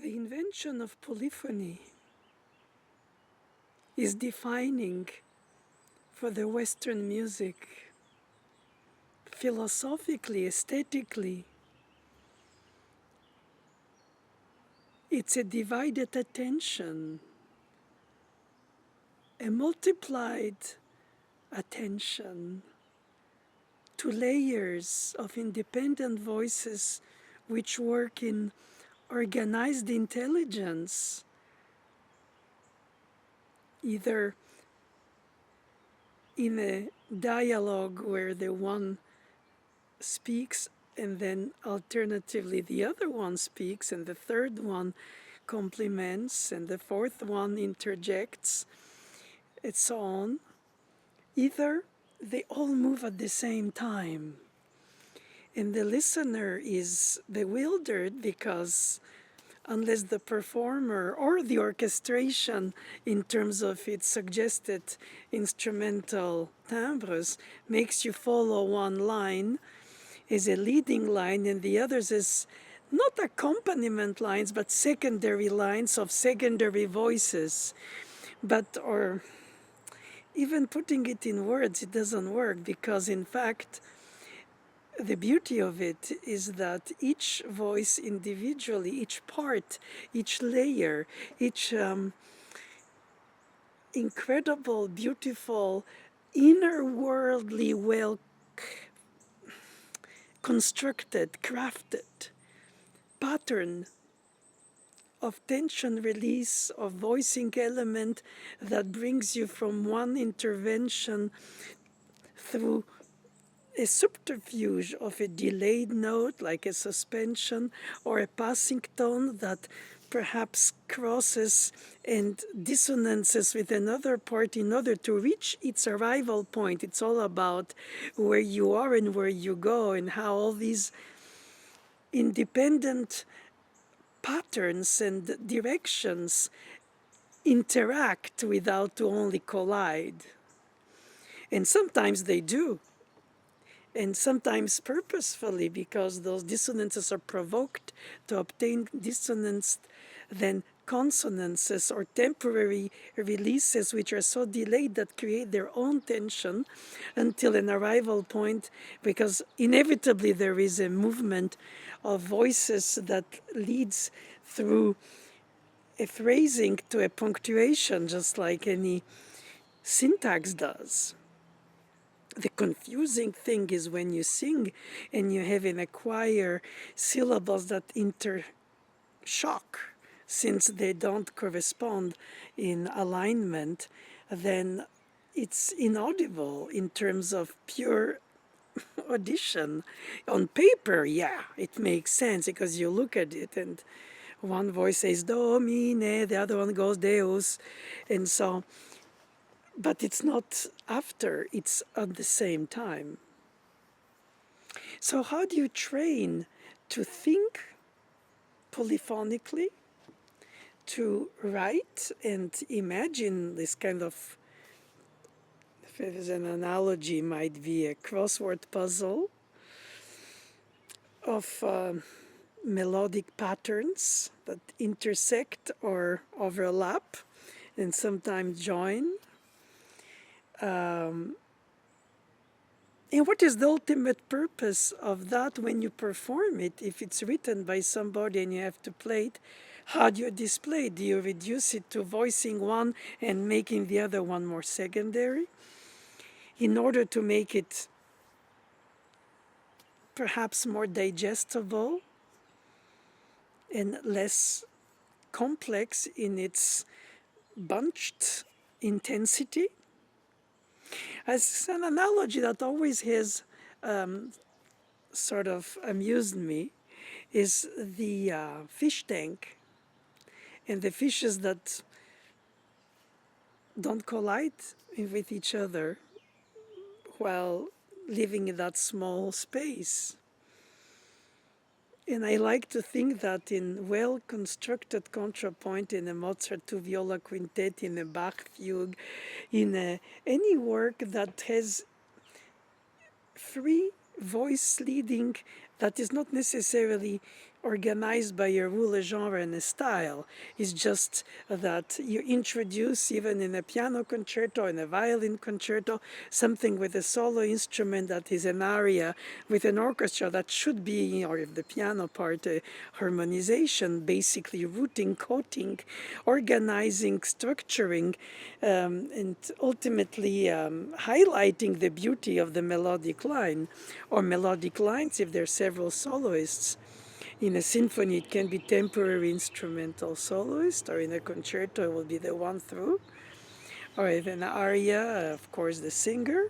The invention of polyphony is defining for the Western music, philosophically, aesthetically. It's a divided attention, a multiplied attention to layers of independent voices which work in organized intelligence, either in a dialogue where the one speaks and then alternatively the other one speaks and the third one complements and the fourth one interjects, and so on. Either they all move at the same time and the listener is bewildered because unless the performer or the orchestration in terms of its suggested instrumental timbres makes you follow one line as a leading line and the others as not accompaniment lines but secondary lines of secondary voices, or even putting it in words, it doesn't work because in fact the beauty of it is that each voice individually, each part, each layer, each incredible, beautiful, inner worldly, well constructed, crafted pattern of tension release, of voicing element that brings you from one intervention through a subterfuge of a delayed note, like a suspension, or a passing tone that perhaps crosses and dissonances with another part in order to reach its arrival point. It's all about where you are and where you go and how all these independent patterns and directions interact without to only collide. And sometimes they do. And sometimes purposefully, because those dissonances are provoked to obtain dissonance, then consonances or temporary releases which are so delayed that create their own tension until an arrival point, because inevitably there is a movement of voices that leads through a phrasing to a punctuation, just like any syntax does. The confusing thing is when you sing and you have in a choir syllables that intershock, since they don't correspond in alignment, then it's inaudible in terms of pure audition. On paper, yeah, it makes sense because you look at it and one voice says do, mi, ne, the other one goes deus, and so. But it's not after, it's at the same time. So how do you train to think polyphonically, to write and imagine this kind of, if it is an analogy, might be a crossword puzzle of melodic patterns that intersect or overlap and sometimes join? And what is the ultimate purpose of that when you perform it? If it's written by somebody and you have to play it, how do you display it? Do you reduce it to voicing one and making the other one more secondary in order to make it perhaps more digestible and less complex in its bunched intensity? As an analogy that always has sort of amused me is the fish tank and the fishes that don't collide with each other while living in that small space. And I like to think that in well-constructed contrapoint, in a Mozart two-viola quintet, in a Bach fugue, in any work that has free voice leading that is not necessarily organized by a rule, a genre, and a style. It's just that you introduce, even in a piano concerto and a violin concerto, something with a solo instrument that is an aria with an orchestra that should be, or if the piano part, a harmonization, basically routing, coding, organizing, structuring, and ultimately highlighting the beauty of the melodic line, or melodic lines if there are several soloists. In a symphony, it can be temporary instrumental soloist, or in a concerto, it will be the one through, or in an aria, of course, the singer.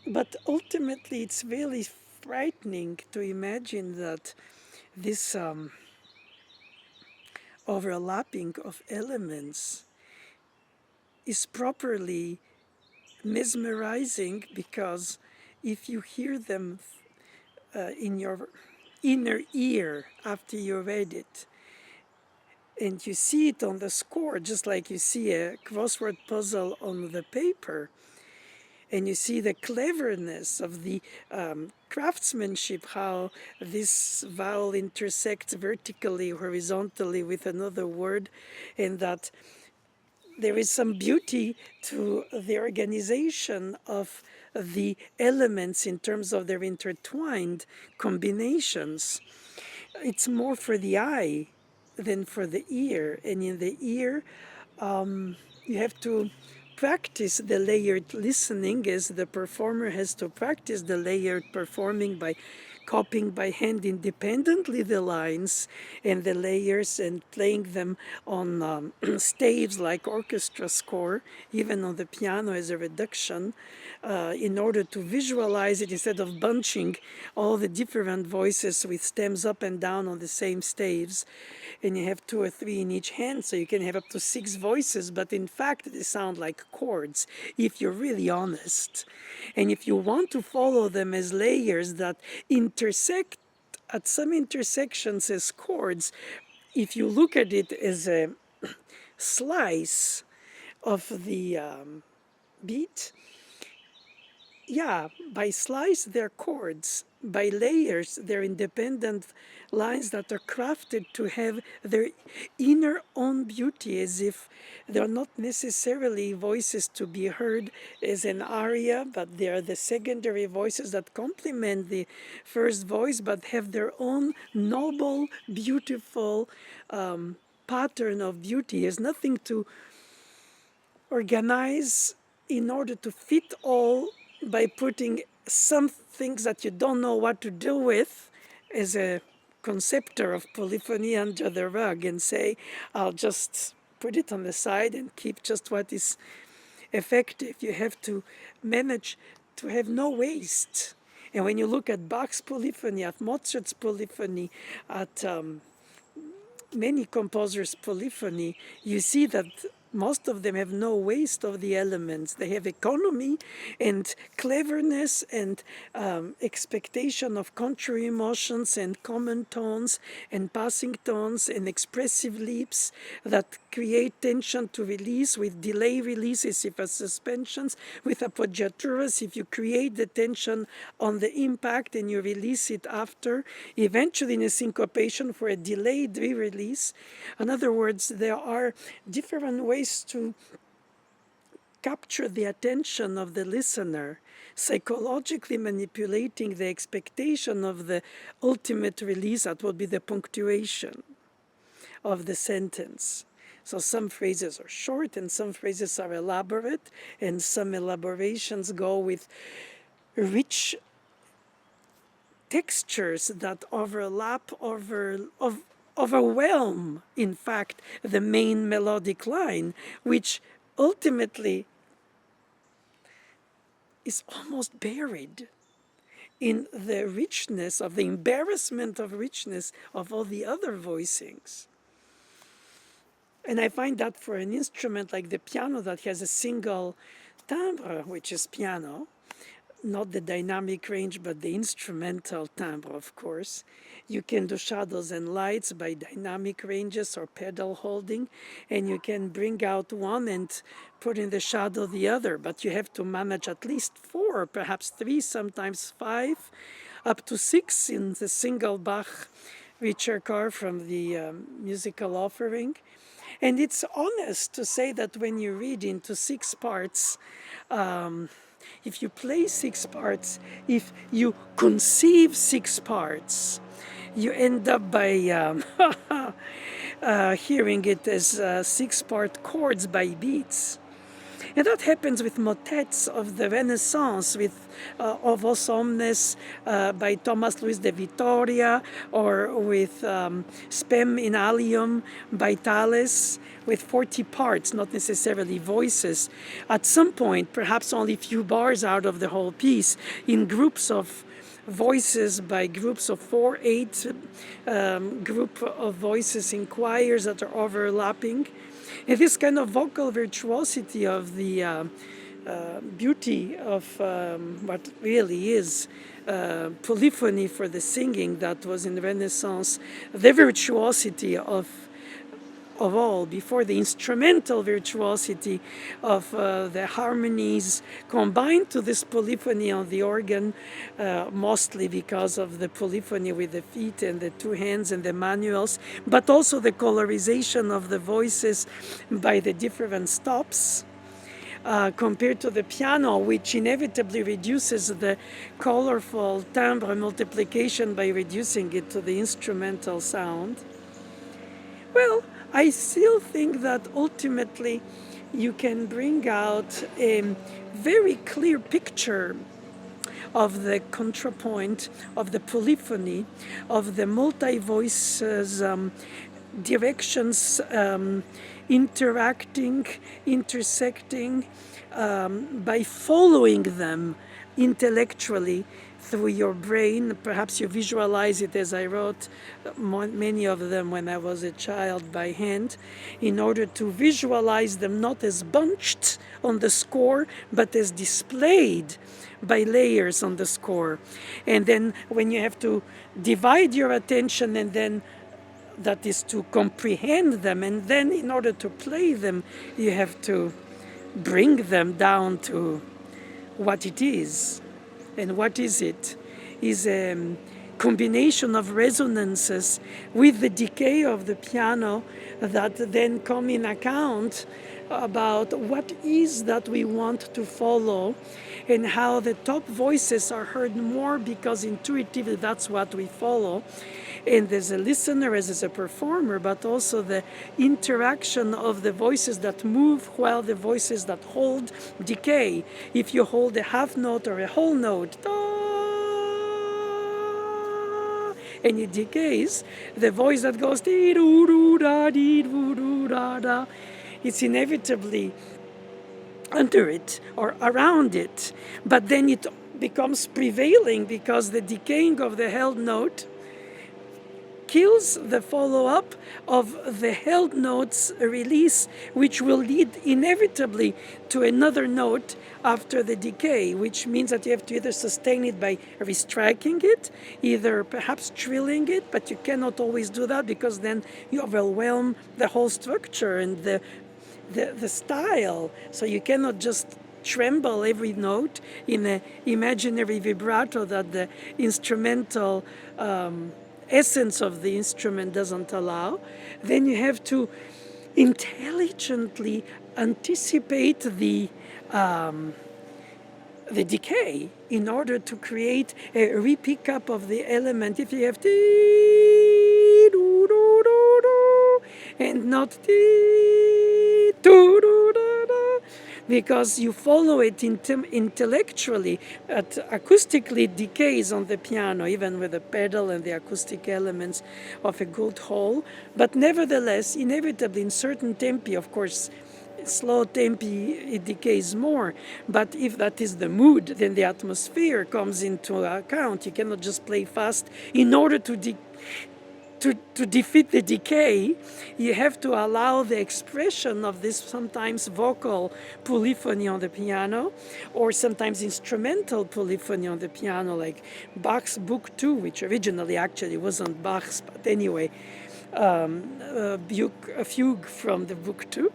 But ultimately, it's really frightening to imagine that this overlapping of elements is properly mesmerizing, because if you hear them in your inner ear after you read it, and you see it on the score, just like you see a crossword puzzle on the paper, and you see the cleverness of the craftsmanship, how this vowel intersects vertically, horizontally with another word, and that there is some beauty to the organization of the elements in terms of their intertwined combinations. It's more for the eye than for the ear. And in the ear, you have to practice the layered listening, as the performer has to practice the layered performing by copying by hand independently the lines and the layers, and playing them on staves like orchestra score, even on the piano as a reduction, in order to visualize it instead of bunching all the different voices with stems up and down on the same staves. And you have two or three in each hand, so you can have up to 6 voices, but in fact they sound like chords if you're really honest. And if you want to follow them as layers that intersect at some intersections as chords, if you look at it as a slice of the beat, yeah, by slice they're chords. By layers, they're independent lines that are crafted to have their inner own beauty, as if they're not necessarily voices to be heard as an aria, but they are the secondary voices that complement the first voice, but have their own noble, beautiful pattern of beauty. There's nothing to organize in order to fit all by putting some things that you don't know what to do with as a conceptor of polyphony under the rug, and say, I'll just put it on the side and keep just what is effective. You have to manage to have no waste. And when you look at Bach's polyphony, at Mozart's polyphony, at many composers' polyphony, you see that most of them have no waste of the elements. They have economy and cleverness and expectation of contrary emotions and common tones and passing tones and expressive leaps that create tension to release, with delay releases if are suspensions, with appoggiaturas if you create the tension on the impact and you release it after, eventually in a syncopation for a delayed re-release. In other words, there are different ways to capture the attention of the listener, psychologically manipulating the expectation of the ultimate release, that will be the punctuation of the sentence. So some phrases are short and some phrases are elaborate, and some elaborations go with rich textures that overwhelm, in fact, the main melodic line, which ultimately is almost buried in the richness of the embarrassment of richness of all the other voicings. And I find that for an instrument like the piano that has a single timbre, which is piano, not the dynamic range, but the instrumental timbre, of course. You can do shadows and lights by dynamic ranges or pedal holding, and you can bring out one and put in the shadow the other, but you have to manage at least 4, perhaps 3, sometimes 5 up to 6 in the single Bach Ricercar from the musical offering. And it's honest to say that when you read into 6 parts, if you play 6 parts, if you conceive 6 parts, you end up by hearing it as 6-part chords by beats. And that happens with motets of the Renaissance, with Ovos Omnes by Thomas Luis de Vitoria, or with Spem in Alium by Thales, with 40 parts, not necessarily voices. At some point, perhaps only a few bars out of the whole piece, in groups of voices by groups of 4, 8 group of voices in choirs that are overlapping. And this kind of vocal virtuosity of the beauty of what really is polyphony for the singing that was in the Renaissance, the virtuosity of all, before the instrumental virtuosity of the harmonies combined to this polyphony on the organ, mostly because of the polyphony with the feet and the 2 hands and the manuals, but also the colorization of the voices by the different stops. Compared to the piano, which inevitably reduces the colorful timbre multiplication by reducing it to the instrumental sound. Well, I still think that ultimately you can bring out a very clear picture of the contrapoint, of the polyphony, of the multi-voices, directions interacting, intersecting, by following them intellectually through your brain. Perhaps you visualize it, as I wrote many of them when I was a child by hand, in order to visualize them not as bunched on the score, but as displayed by layers on the score. And then when you have to divide your attention, and then that is to comprehend them, and then in order to play them, you have to bring them down to what it is. And what is it? Is a combination of resonances with the decay of the piano that then come in account about what is that we want to follow, and how the top voices are heard more because intuitively that's what we follow. And as a listener, as a performer, but also the interaction of the voices that move while the voices that hold decay. If you hold a half note or a whole note, and it decays, the voice that goes, it's inevitably under it or around it. But then it becomes prevailing because the decaying of the held note kills the follow-up of the held note's release, which will lead inevitably to another note after the decay, which means that you have to either sustain it by restriking it, either perhaps trilling it, but you cannot always do that because then you overwhelm the whole structure and the style. So you cannot just tremble every note in an imaginary vibrato that the instrumental essence of the instrument doesn't allow. Then you have to intelligently anticipate the decay in order to create a re-pickup of the element. If you have and not because you follow it intellectually, acoustically it decays on the piano, even with the pedal and the acoustic elements of a good whole. But nevertheless, inevitably in certain tempi, of course, slow tempi, it decays more. But if that is the mood, then the atmosphere comes into account. You cannot just play fast in order to defeat the decay. You have to allow the expression of this sometimes vocal polyphony on the piano, or sometimes instrumental polyphony on the piano, like Bach's Book 2, which originally actually wasn't Bach's, but anyway, a fugue from the Book 2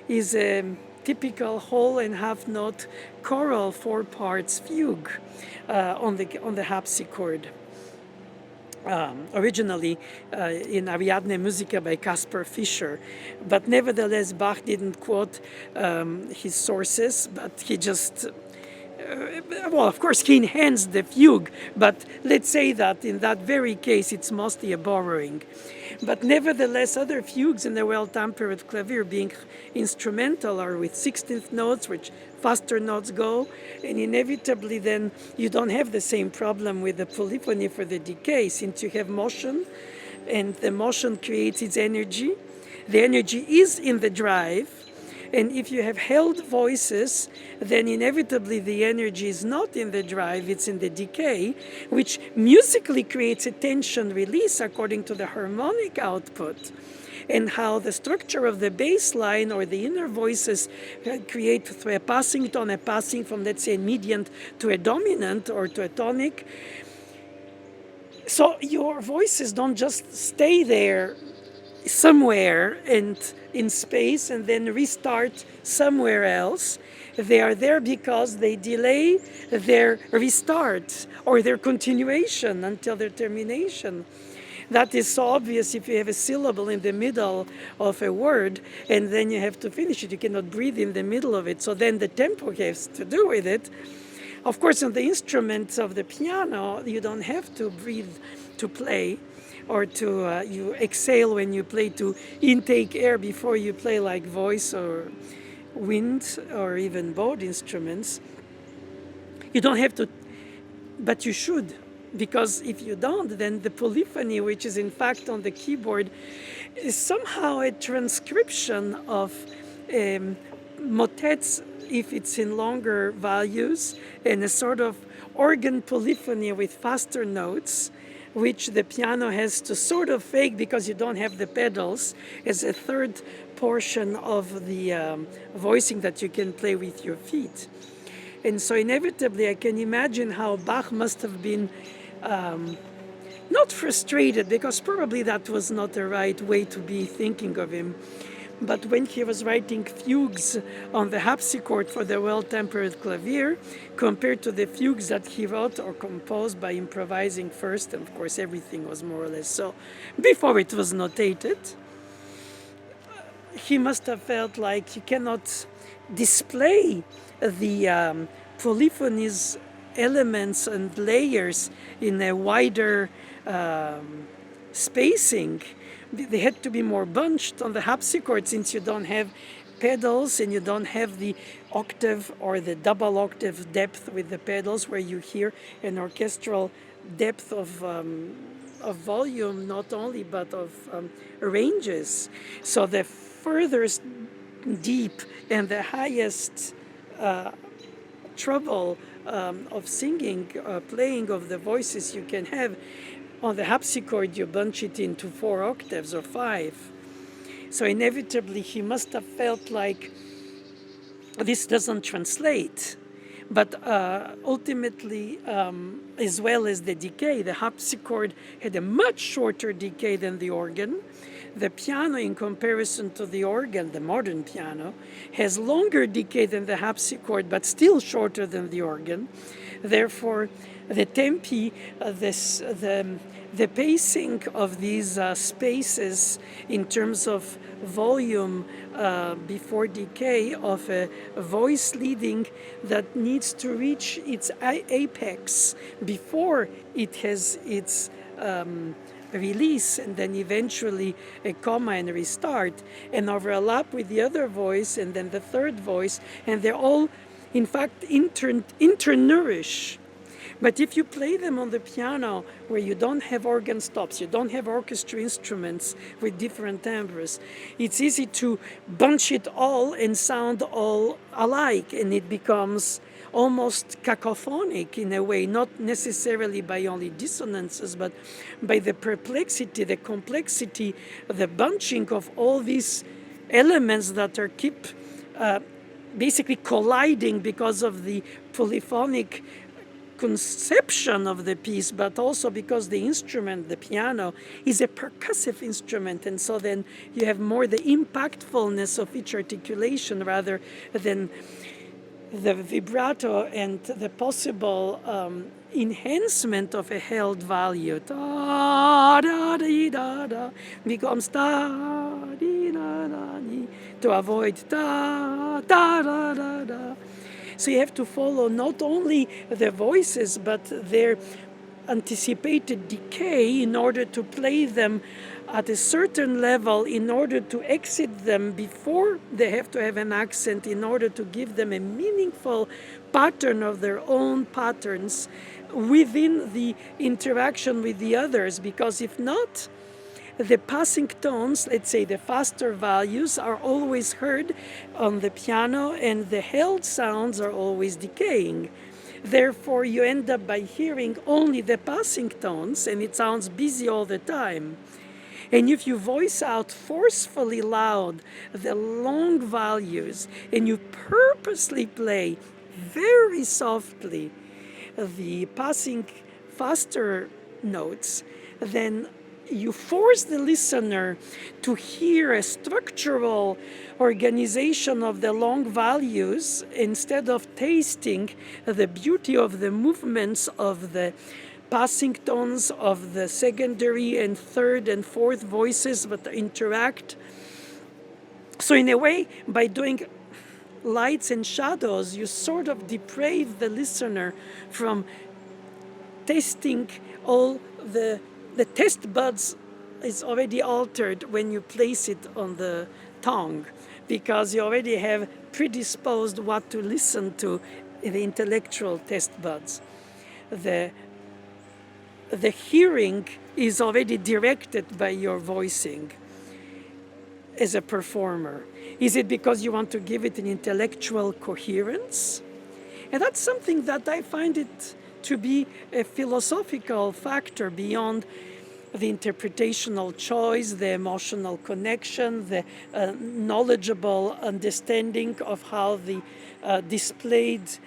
is a typical whole and half note choral 4 parts fugue on the harpsichord. Originally in Ariadne Musica by Caspar Fischer. But nevertheless, Bach didn't quote his sources, but he just well, of course, he enhanced the fugue, but let's say that in that very case, it's mostly a borrowing. But nevertheless, other fugues in the well-tempered clavier being instrumental are with 16th notes, which faster notes go, and inevitably then you don't have the same problem with the polyphony for the decay, since you have motion, and the motion creates its energy. The energy is in the drive, and if you have held voices, then inevitably the energy is not in the drive, it's in the decay, which musically creates a tension release according to the harmonic output. And how the structure of the bass line or the inner voices create through a passing tone, a passing from, let's say, a median to a dominant or to a tonic. So your voices don't just stay there somewhere and in space and then restart somewhere else. They are there because they delay their restart or their continuation until their termination. That is so obvious if you have a syllable in the middle of a word and then you have to finish it. You cannot breathe in the middle of it. So then the tempo has to do with it. Of course, on the instruments of the piano, you don't have to breathe to play, or to you exhale when you play, to intake air before you play, like voice or wind or even bowed instruments. You don't have to, but you should, because if you don't, then the polyphony, which is in fact on the keyboard, is somehow a transcription of motets if it's in longer values, and a sort of organ polyphony with faster notes, which the piano has to sort of fake because you don't have the pedals, as a third portion of the voicing that you can play with your feet. And so inevitably I can imagine how Bach must have been not frustrated, because probably that was not the right way to be thinking of him, but when he was writing fugues on the harpsichord for the well-tempered clavier, compared to the fugues that he wrote or composed by improvising first, and of course everything was more or less so before it was notated, he must have felt like you cannot display the polyphony's elements and layers in a wider spacing. They had to be more bunched on the harpsichord, since you don't have pedals and you don't have the octave or the double octave depth with the pedals, where you hear an orchestral depth of volume, not only but of ranges. So the furthest deep and the highest treble of singing, playing of the voices you can have. On the harpsichord, you bunch it into 4 octaves or 5. So inevitably, he must have felt like this doesn't translate. But ultimately, as well as the decay, the harpsichord had a much shorter decay than the organ. The piano, in comparison to the organ, the modern piano, has longer decay than the harpsichord, but still shorter than the organ. Therefore, the tempi, the pacing of these spaces in terms of volume before decay of a voice leading that needs to reach its apex before it has its release, and then eventually a comma and restart, and overlap with the other voice and then the third voice, and they're all in fact internourish. But if you play them on the piano, where you don't have organ stops, you don't have orchestra instruments with different timbres, it's easy to bunch it all and sound all alike, and it becomes almost cacophonic in a way, not necessarily by only dissonances, but by the perplexity, the complexity, the bunching of all these elements that are basically colliding because of the polyphonic conception of the piece, but also because the instrument, the piano, is a percussive instrument, and so then you have more the impactfulness of each articulation rather than the vibrato and the possible enhancement of a held value. Da, da, dee, da, da, becomes da, dee, da, da, dee, to avoid da, da, da, da, da. So you have to follow not only the voices, but their anticipated decay in order to play them at a certain level, in order to exit them before they have to have an accent, in order to give them a meaningful pattern of their own patterns within the interaction with the others. Because if not, the passing tones, let's say the faster values, are always heard on the piano, and the held sounds are always decaying. Therefore, you end up by hearing only the passing tones, and it sounds busy all the time. And if you voice out forcefully loud the long values, and you purposely play very softly the passing faster notes, then you force the listener to hear a structural organization of the long values instead of tasting the beauty of the movements of the passing tones of the secondary and third and fourth voices that interact. So in a way, by doing lights and shadows, you sort of deprave the listener from tasting all the taste buds is already altered when you place it on the tongue, because you already have predisposed what to listen to in the intellectual taste buds. The hearing is already directed by your voicing as a performer. Is it because you want to give it an intellectual coherence? And that's something that I find it to be a philosophical factor beyond the interpretational choice, the emotional connection, the knowledgeable understanding of how the displayed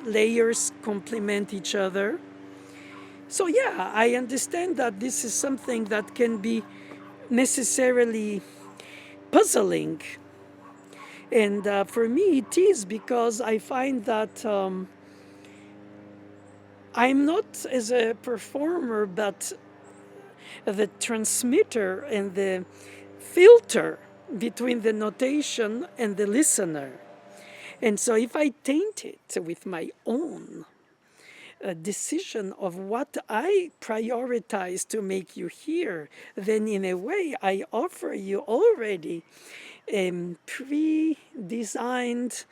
layers complement each other. So yeah, I understand that this is something that can be necessarily puzzling. And for me it is, because I find that I'm not as a performer, but the transmitter and the filter between the notation and the listener. And so if I taint it with my own decision of what I prioritize to make you hear, then in a way I offer you already a pre-designed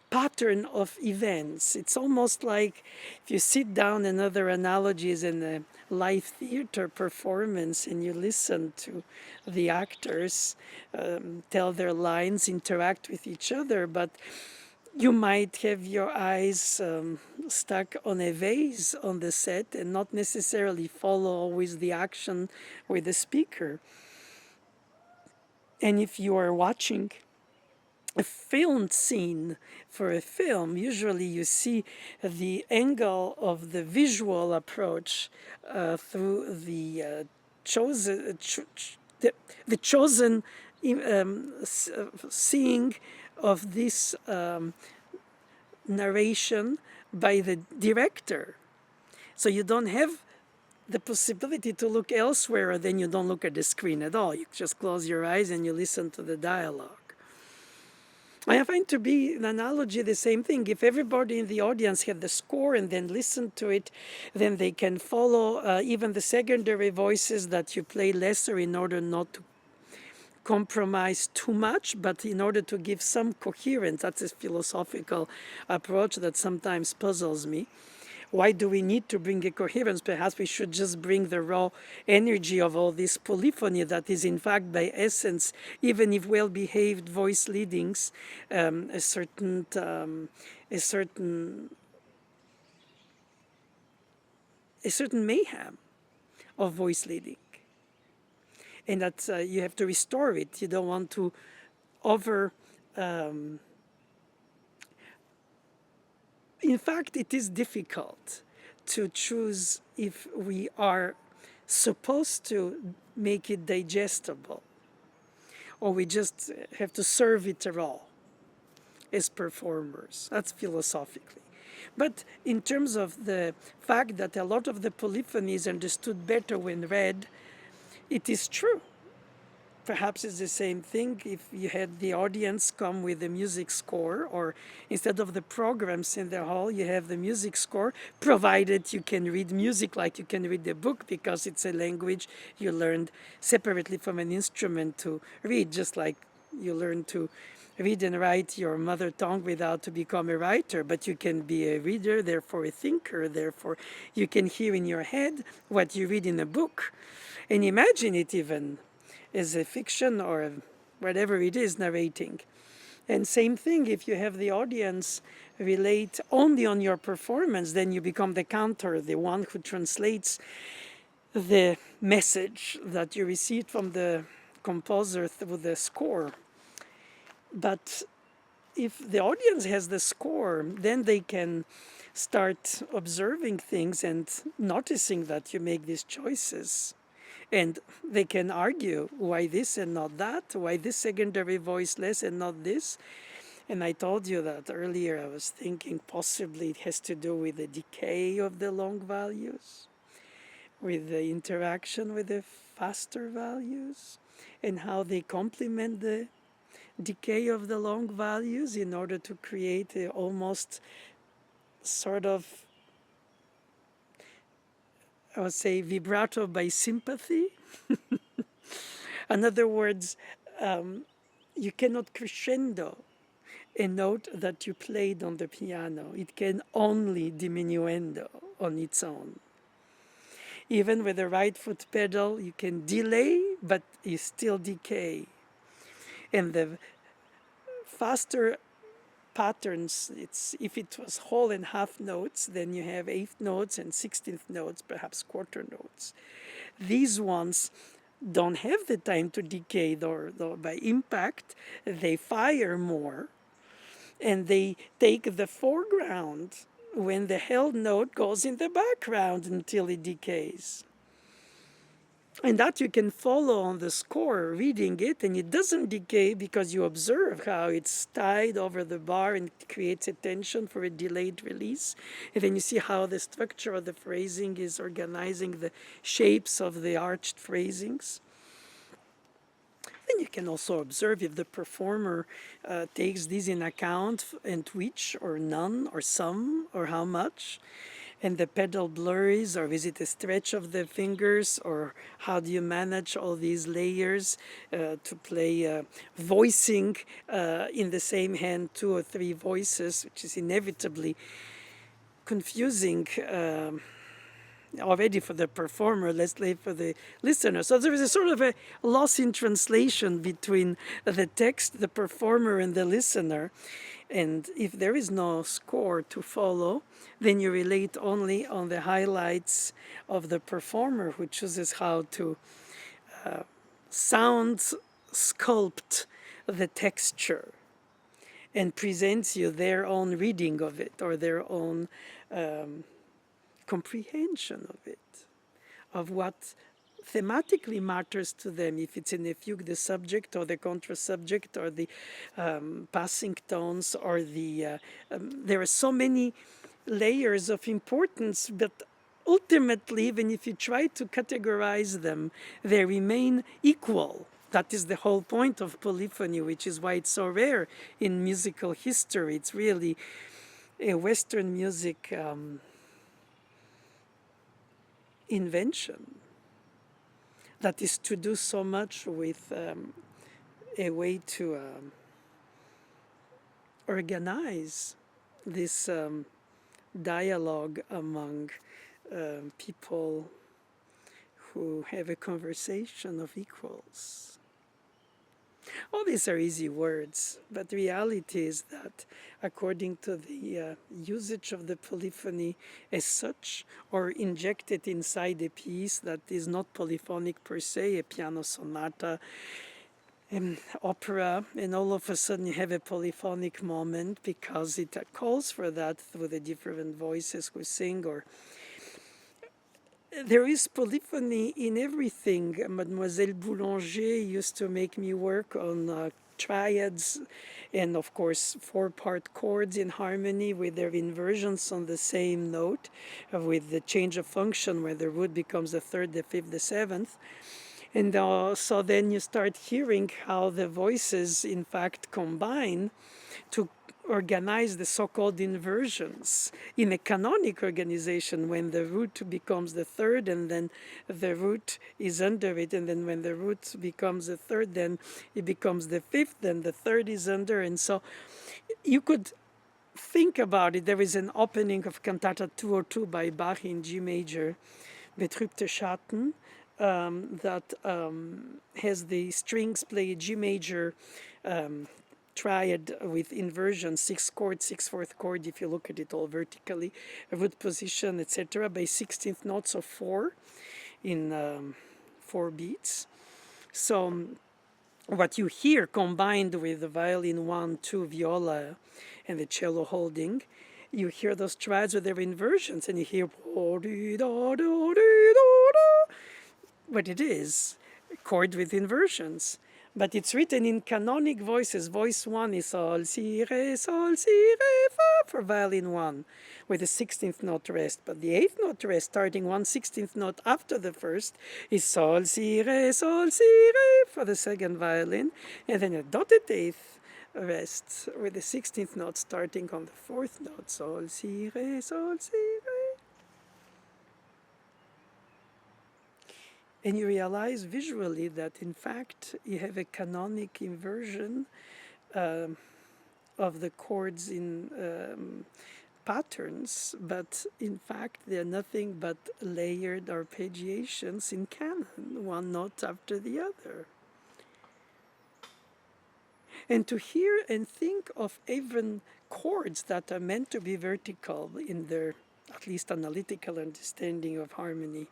pattern of events. It's almost like if you sit down, another analogy is in a live theater performance, and you listen to the actors tell their lines, interact with each other, but you might have your eyes stuck on a vase on the set and not necessarily follow always the action with the speaker. And if you are watching a filmed scene for a film, usually you see the angle of the visual approach through the chosen seeing of this narration by the director. So you don't have the possibility to look elsewhere, then you don't look at the screen at all. You just close your eyes and you listen to the dialogue. I find to be an analogy the same thing. If everybody in the audience had the score and then listen to it, then they can follow even the secondary voices that you play lesser in order not to compromise too much, but in order to give some coherence. That's a philosophical approach that sometimes puzzles me. Why do we need to bring a coherence? Perhaps we should just bring the raw energy of all this polyphony that is in fact by essence, even if well-behaved voice leadings, a certain mayhem of voice leading. And that you have to restore it. You don't want to over In fact, it is difficult to choose if we are supposed to make it digestible or we just have to serve it raw as performers. That's philosophically. But in terms of the fact that a lot of the polyphony is understood better when read, it is true. Perhaps it's the same thing if you had the audience come with the music score, or instead of the programs in the hall, you have the music score, provided you can read music like you can read the book, because it's a language you learned separately from an instrument to read, just like you learn to read and write your mother tongue without to become a writer, but you can be a reader, therefore a thinker, therefore you can hear in your head what you read in a book and imagine it even as a fiction or whatever it is narrating. And same thing, if you have the audience relate only on your performance, then you become the counter, the one who translates the message that you received from the composer through the score. But if the audience has the score, then they can start observing things and noticing that you make these choices. And they can argue why this and not that, why this secondary voice less and not this. And I told you that earlier. I was thinking possibly it has to do with the decay of the long values, with the interaction with the faster values, and how they complement the decay of the long values in order to create a almost sort of, I would say, vibrato by sympathy. In other words, you cannot crescendo a note that you played on the piano. It can only diminuendo on its own. Even with the right foot pedal, you can delay, but you still decay. And the faster patterns, it's if it was whole and half notes, then you have eighth notes and 16th notes, perhaps quarter notes. These ones don't have the time to decay, or by impact, they fire more, and they take the foreground when the held note goes in the background until it decays. And that you can follow on the score, reading it, and it doesn't decay because you observe how it's tied over the bar and it creates a tension for a delayed release. And then you see how the structure of the phrasing is organizing the shapes of the arched phrasings. Then you can also observe if the performer takes these in account, and which, or none, or some, or how much. And the pedal blurs, or is it a stretch of the fingers, or how do you manage all these layers to play voicing in the same hand 2 or 3 voices, which is inevitably confusing already for the performer, let's say for the listener. So there is a sort of a loss in translation between the text, the performer, and the listener. And if there is no score to follow, then you relate only on the highlights of the performer, who chooses how to sound sculpt the texture and presents you their own reading of it, or their own comprehension of it, of what thematically matters to them, if it's in the fugue, the subject, or the contra-subject, or the passing tones, or the... there are so many layers of importance, but ultimately, even if you try to categorize them, they remain equal. That is the whole point of polyphony, which is why it's so rare in musical history. It's really a Western music invention that is to do so much with a way to organize this dialogue among people who have a conversation of equals. All these are easy words, but the reality is that according to the usage of the polyphony as such, or injected inside a piece that is not polyphonic per se, a piano sonata, opera, and all of a sudden you have a polyphonic moment because it calls for that through the different voices who sing. Or there is polyphony in everything. Mademoiselle Boulanger used to make me work on triads and, of course, four-part chords in harmony with their inversions on the same note, with the change of function where the root becomes the third, the fifth, the seventh. And so then you start hearing how the voices, in fact, combine to organize the so-called inversions in a canonic organization, when the root becomes the third and then the root is under it, and then when the root becomes the third, then it becomes the fifth, then the third is under. And so you could think about it. There is an opening of Cantata 202 by Bach in G major, Betrübte Schatten, that has the strings play G major triad with inversion, sixth chord, sixth, fourth chord, if you look at it all vertically, a root position, etc., by 16th notes of four in 4 beats. So what you hear combined with the violin 1, 2, viola, and the cello holding, you hear those triads with their inversions, and you hear what it is, a chord with inversions. But it's written in canonic voices. Voice 1 is sol, si, re, fa for violin 1, with the 16th note rest. But the 8th note rest, starting 1/16th note after the first, is sol, si, re for the second violin. And then a dotted 8th rest with the 16th note starting on the 4th note, sol, si, re. And you realize visually that, in fact, you have a canonic inversion of the chords in patterns, but in fact they're nothing but layered arpeggiations in canon, one note after the other. And to hear and think of even chords that are meant to be vertical in their, at least analytical understanding of harmony,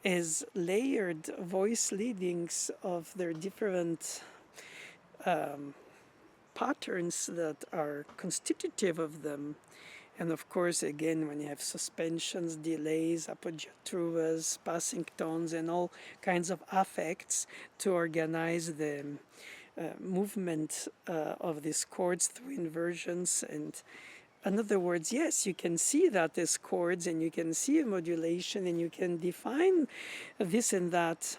as layered voice leadings of their different patterns that are constitutive of them. And of course, again, when you have suspensions, delays, appoggiaturas, passing tones, and all kinds of affects to organize the movement of these chords through inversions. And in other words, yes, you can see that as chords, and you can see a modulation, and you can define this and that.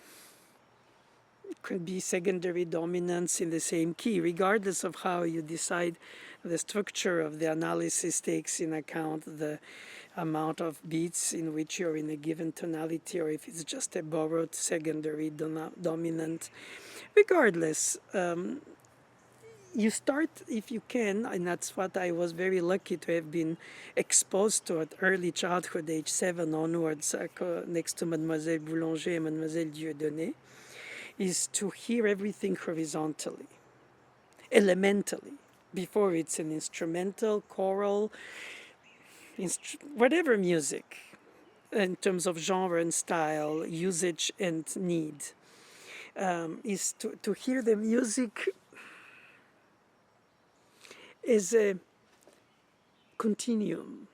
It could be secondary dominance in the same key, regardless of how you decide the structure of the analysis takes in account the amount of beats in which you're in a given tonality, or if it's just a borrowed secondary dominant. Regardless, you start, if you can, and that's what I was very lucky to have been exposed to at early childhood, age 7 onwards, next to Mademoiselle Boulanger and Mademoiselle Dieudonné, is to hear everything horizontally, elementally, before it's an instrumental, choral, whatever music, in terms of genre and style, usage and need, is to hear the music as a continuum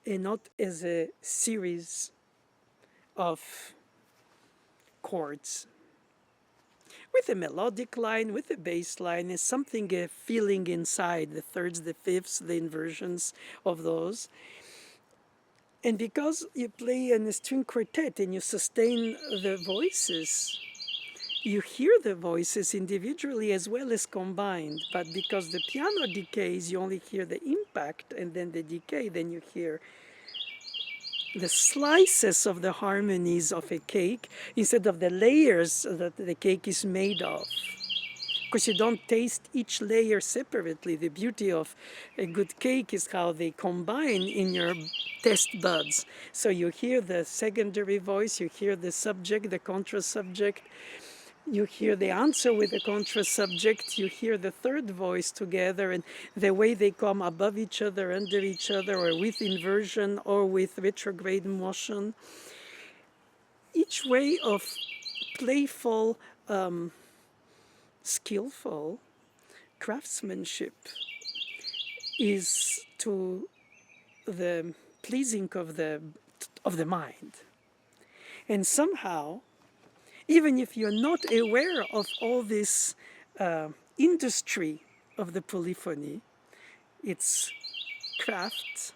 and not as a series of chords, with a melodic line, with a bass line, as something, a feeling inside, the thirds, the fifths, the inversions of those. And because you play in a string quartet and you sustain the voices, you hear the voices individually as well as combined. But because the piano decays, you only hear the impact and then the decay, then you hear the slices of the harmonies of a cake instead of the layers that the cake is made of. Because you don't taste each layer separately. The beauty of a good cake is how they combine in your taste buds. So you hear the secondary voice, you hear the subject, the contra-subject, you hear the answer with the contra-subject, you hear the third voice together, and the way they come above each other, under each other, or with inversion, or with retrograde motion. Each way of playful, skillful craftsmanship is to the pleasing of the mind. And somehow, even if you're not aware of all this industry of the polyphony, its craft,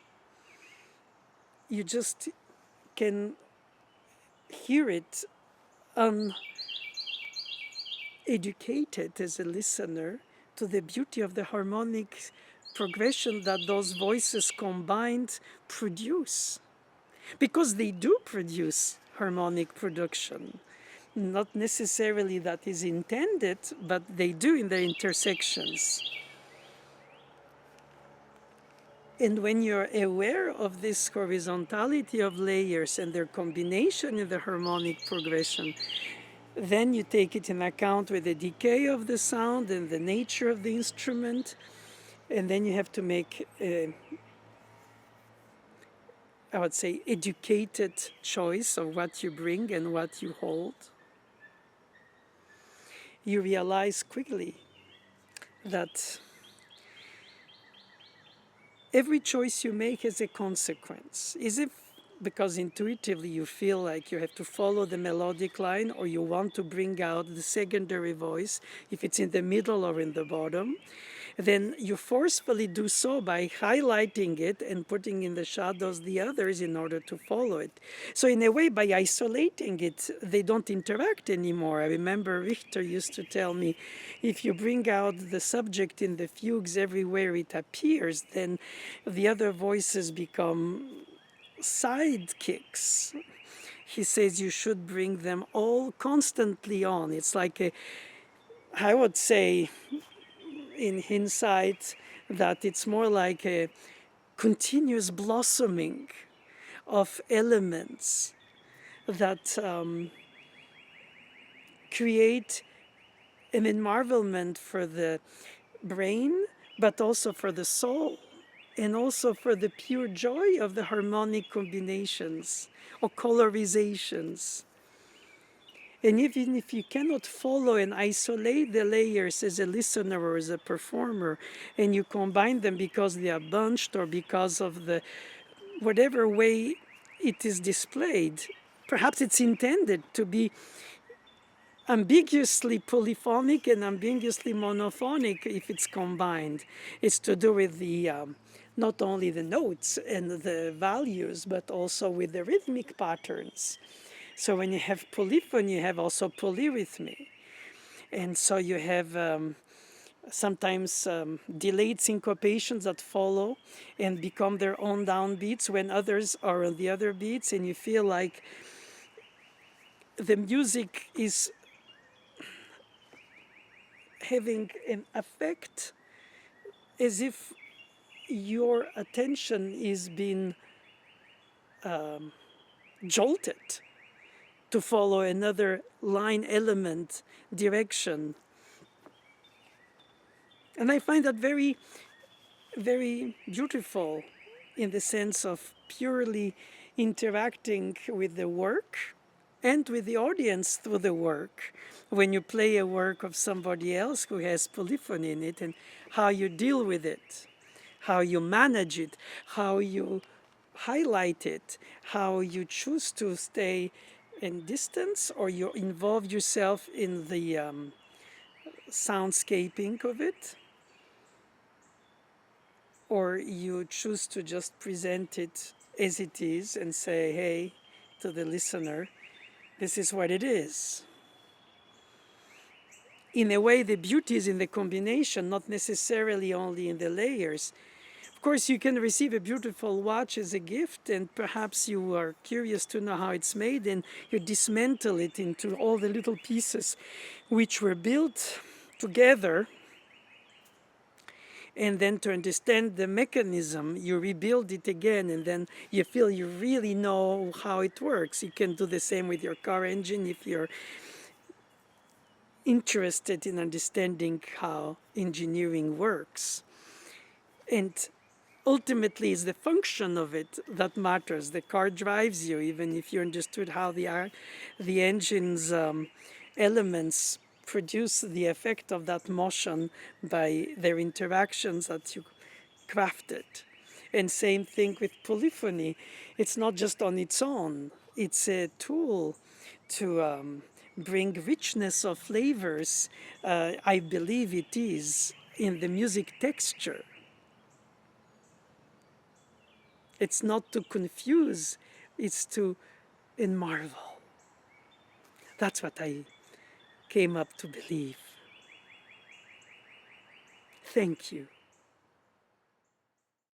you just can hear it uneducated as a listener to the beauty of the harmonic progression that those voices combined produce. Because they do produce harmonic production. Not necessarily that is intended, but they do in their intersections. And when you're aware of this horizontality of layers and their combination in the harmonic progression, then you take it in account with the decay of the sound and the nature of the instrument, and then you have to make I would say, educated choice of what you bring and what you hold. You realize quickly that every choice you make has a consequence. Is it because intuitively you feel like you have to follow the melodic line, or you want to bring out the secondary voice, if it's in the middle or in the bottom? Then you forcefully do so by highlighting it and putting in the shadows the others in order to follow it. So in a way, by isolating it, they don't interact anymore. I remember Richter used to tell me, if you bring out the subject in the fugues everywhere it appears, then the other voices become sidekicks. He says you should bring them all constantly on. It's like I would say, in hindsight, that it's more like a continuous blossoming of elements that create an enmarvelment for the brain, but also for the soul, and also for the pure joy of the harmonic combinations or colorizations. And even if you cannot follow and isolate the layers as a listener or as a performer, and you combine them because they are bunched or because of the whatever way it is displayed, perhaps it's intended to be ambiguously polyphonic and ambiguously monophonic if it's combined. It's to do with the not only the notes and the values, but also with the rhythmic patterns. So when you have polyphony, you have also polyrhythmy. And so you have sometimes delayed syncopations that follow and become their own downbeats when others are on the other beats, and you feel like the music is having an effect as if your attention is being jolted to follow another line, element, direction. And I find that very, very beautiful in the sense of purely interacting with the work and with the audience through the work. When you play a work of somebody else who has polyphony in it, and how you deal with it, how you manage it, how you highlight it, how you choose to stay in distance, or you involve yourself in the soundscaping of it, or you choose to just present it as it is and say, hey, to the listener, this is what it is. In a way, the beauty is in the combination, not necessarily only in the layers. Of course, you can receive a beautiful watch as a gift, and perhaps you are curious to know how it's made, and you dismantle it into all the little pieces which were built together. And then to understand the mechanism, you rebuild it again, and then you feel you really know how it works. You can do the same with your car engine if you're interested in understanding how engineering works. And ultimately it's the function of it that matters. The car drives you, even if you understood how the engine's elements produce the effect of that motion by their interactions that you crafted. And same thing with polyphony. It's not just on its own. It's a tool to bring richness of flavors. I believe it is in the music texture. It's not to confuse, it's to marvel. That's what I came up to believe. Thank you.